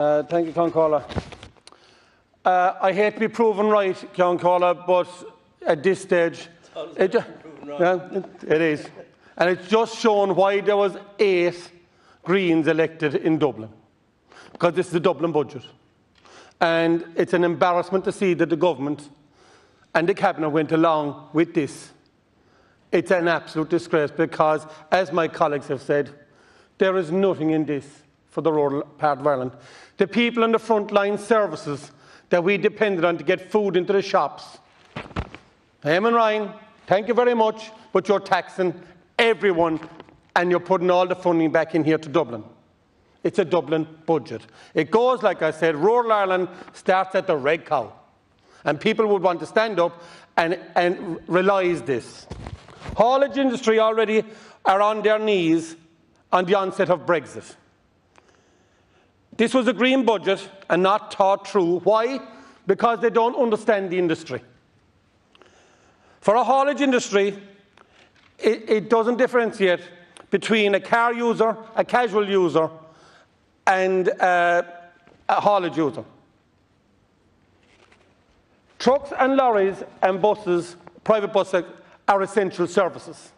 Thank you, Councillor. I hate to be proven right, Councillor, but at this stage, it is. And it's just shown why there was 8 Greens elected in Dublin, because this is the Dublin budget. And it's an embarrassment to see that the government and the Cabinet went along with this. It's an absolute disgrace because, as my colleagues have said, there is nothing in this for the rural part of Ireland. The people on the frontline services that we depended on to get food into the shops. Eamon Ryan, thank you very much, but you're taxing everyone and you're putting all the funding back in here to Dublin. It's a Dublin budget. It goes, like I said, rural Ireland starts at the red cow. And people would want to stand up and realise this. Haulage industry already are on their knees on the onset of Brexit. This was a green budget and not thought through. Why? Because they don't understand the industry. For a haulage industry, it doesn't differentiate between a car user, a casual user, and a haulage user. Trucks and lorries and buses, private buses, are essential services.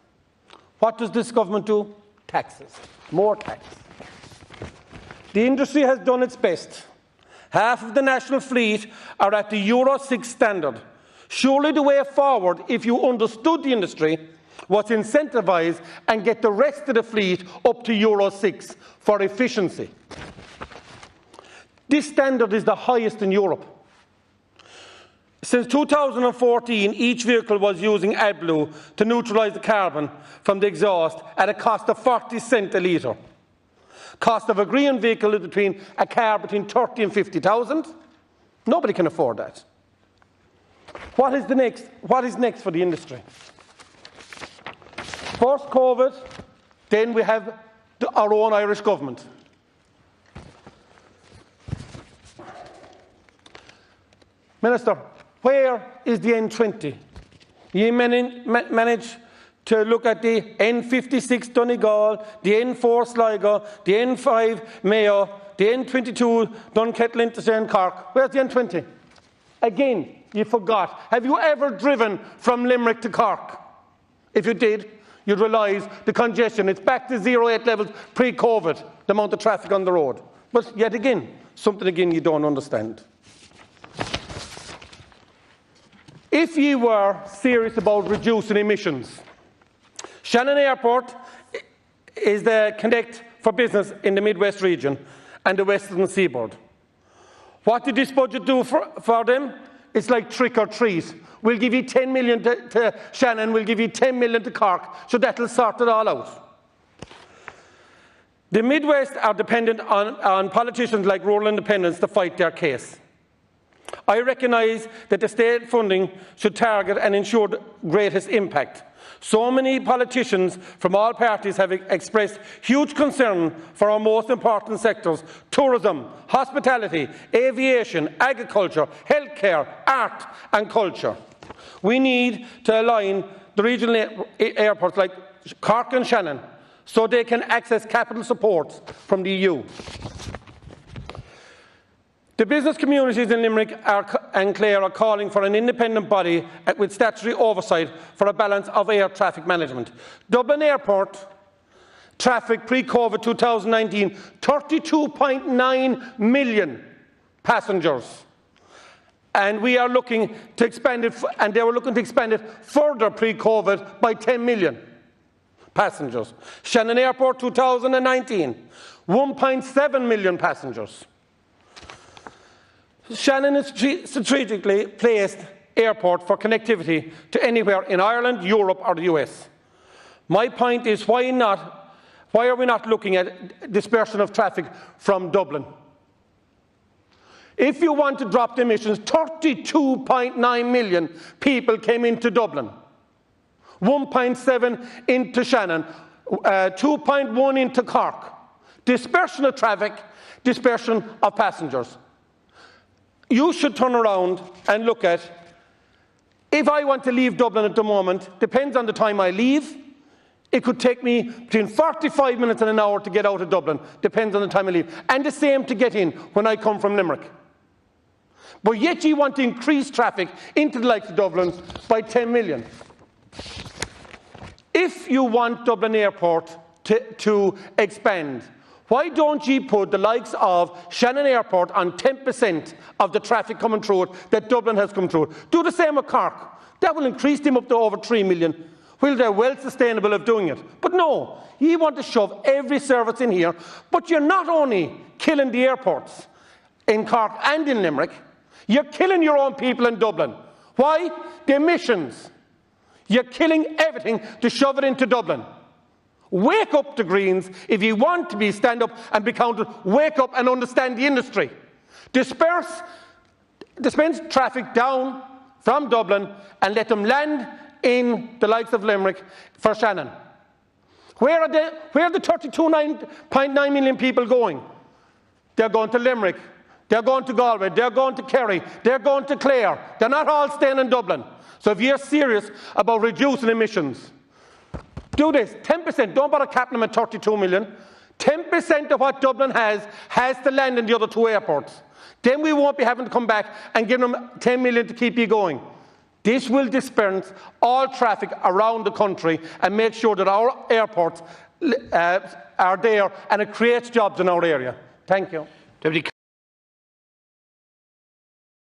What does this government do? Taxes. More tax. The industry has done its best. Half of the national fleet are at the Euro 6 standard. Surely the way forward, if you understood the industry, was to incentivise and get the rest of the fleet up to Euro 6 for efficiency. This standard is the highest in Europe. Since 2014, each vehicle was using AdBlue to neutralise the carbon from the exhaust at a cost of 40 cents a litre. Cost of a green vehicle is between 30 and 50,000. Nobody can afford that. What is next for the industry? First COVID, then we have our own Irish government. Minister, where is the N20? You managed to look at the N56 Donegal, the N4 Sligo, the N5 Mayo, the N22 Dunkettle Interstate Cork. Where's the N20? Again, you forgot. Have you ever driven from Limerick to Cork? If you did, you'd realise the congestion. It's back to 0.8 levels pre-COVID, the amount of traffic on the road. But yet again, something again you don't understand. If you were serious about reducing emissions, Shannon Airport is the connect for business in the Midwest region and the Western Seaboard. What did this budget do for them? It's like trick or treat. We'll give you 10 million to Shannon, we'll give you 10 million to Cork, so that'll sort it all out. The Midwest are dependent on politicians like rural independents to fight their case. I recognise that the state funding should target and ensure the greatest impact. So many politicians from all parties have expressed huge concern for our most important sectors: tourism, hospitality, aviation, agriculture, healthcare, art and culture. We need to align the regional airports like Cork and Shannon so they can access capital support from the EU. The business communities in Limerick and Clare are calling for an independent body with statutory oversight for a balance of air traffic management. Dublin Airport traffic pre-COVID 2019, 32.9 million passengers. And we are looking to expand it, and they were looking to expand it further pre-COVID by 10 million passengers. Shannon Airport 2019, 1.7 million passengers. Shannon is strategically placed airport for connectivity to anywhere in Ireland, Europe or the US. My point is, why are we not looking at dispersion of traffic from Dublin? If you want to drop the emissions, 32.9 million people came into Dublin, 1.7 into Shannon, 2.1 into Cork. Dispersion of traffic, dispersion of passengers. You should turn around and look at, if I want to leave Dublin at the moment, depends on the time I leave, It could take me between 45 minutes and an hour to get out of Dublin, depends on the time I leave. And the same to get in when I come from Limerick. But yet you want to increase traffic into the likes of Dublin by 10 million. If you want Dublin Airport to expand, why don't you put the likes of Shannon Airport on 10% of the traffic coming through it that Dublin has come through it? Do the same with Cork. That will increase them up to over 3 million. Well, they're well sustainable of doing it. But no, you want to shove every service in here, but you're not only killing the airports in Cork and in Limerick, you're killing your own people in Dublin. Why? The emissions. You're killing everything to shove it into Dublin. Wake up, the Greens. If you want to stand up and be counted, wake up and understand the industry. Dispense traffic down from Dublin and let them land in the likes of Limerick for Shannon. Where are the 32.9 million people going? They're going to Limerick. They're going to Galway. They're going to Kerry. They're going to Clare. They're not all staying in Dublin. So if you're serious about reducing emissions, do this. 10%. Don't bother capping them at 32 million. 10% of what Dublin has to land in the other two airports. Then we won't be having to come back and give them 10 million to keep you going. This will dispense all traffic around the country and make sure that our airports are there and it creates jobs in our area. Thank you.